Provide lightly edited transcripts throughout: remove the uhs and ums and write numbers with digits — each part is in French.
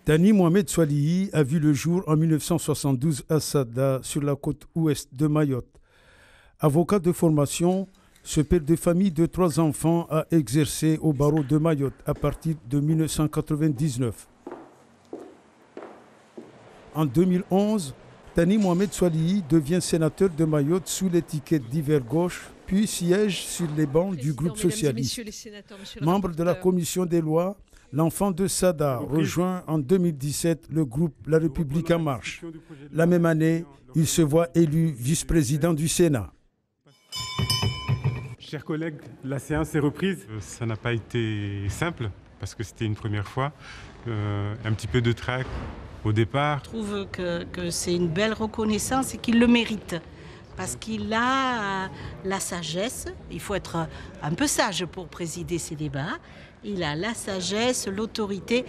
Thani Mohamed Swalihi a vu le jour en 1972 à Sada, sur la côte ouest de Mayotte. Avocat de formation, ce père de famille de 3 enfants a exercé au barreau de Mayotte à partir de 1999. En 2011, Thani Mohamed Swalihi devient sénateur de Mayotte sous l'étiquette d'hiver gauche, puis siège sur les bancs du groupe socialiste. Membre de la commission des lois, l'enfant de Sada rejoint en 2017 le groupe La République en marche. La même année, il se voit élu vice-président du Sénat. Chers collègues, la séance est reprise. Ça n'a pas été simple parce que c'était une première fois. Un petit peu de trac au départ. Je trouve que c'est une belle reconnaissance et qu'il le mérite. Parce qu'il a la sagesse, il faut être un peu sage pour présider ces débats, il a la sagesse, l'autorité.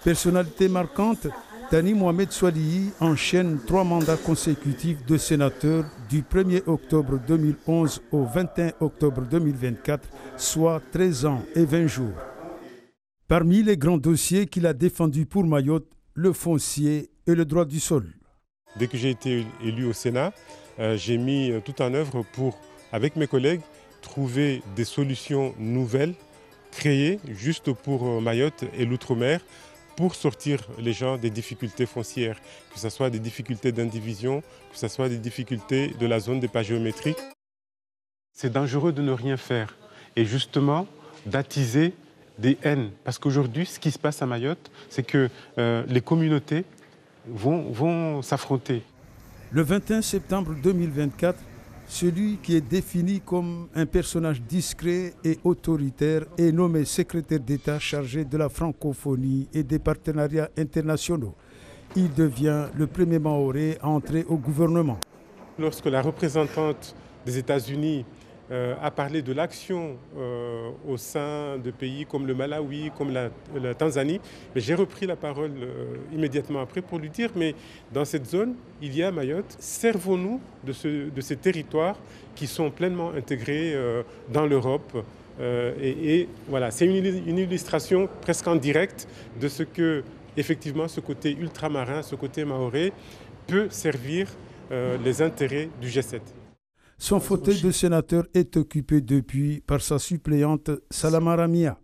Personnalité marquante, Thani Mohamed Swalihi enchaîne 3 mandats consécutifs de sénateur du 1er octobre 2011 au 21 octobre 2024, soit 13 ans et 20 jours. Parmi les grands dossiers qu'il a défendus pour Mayotte, le foncier et le droit du sol. Dès que j'ai été élu au Sénat, j'ai mis tout en œuvre pour, avec mes collègues, trouver des solutions nouvelles, créées juste pour Mayotte et l'outre-mer, pour sortir les gens des difficultés foncières, que ce soit des difficultés d'indivision, que ce soit des difficultés de la zone des pas géométriques. C'est dangereux de ne rien faire et justement d'attiser des haines. Parce qu'aujourd'hui, ce qui se passe à Mayotte, c'est que les communautés vont s'affronter. Le 21 septembre 2024, celui qui est défini comme un personnage discret et autoritaire est nommé secrétaire d'État chargé de la francophonie et des partenariats internationaux. Il devient le premier Mahorais à entrer au gouvernement. Lorsque la représentante des États-Unis a parlé de l'action au sein de pays comme le Malawi, comme la Tanzanie, mais j'ai repris la parole immédiatement après pour lui dire, mais dans cette zone, il y a Mayotte, servons-nous de ces territoires qui sont pleinement intégrés dans l'Europe. Et voilà, c'est une illustration presque en direct de ce que, effectivement, ce côté ultramarin, ce côté mahorais peut servir les intérêts du G7. Son fauteuil de sénateur est occupé depuis par sa suppléante Salama Ramia.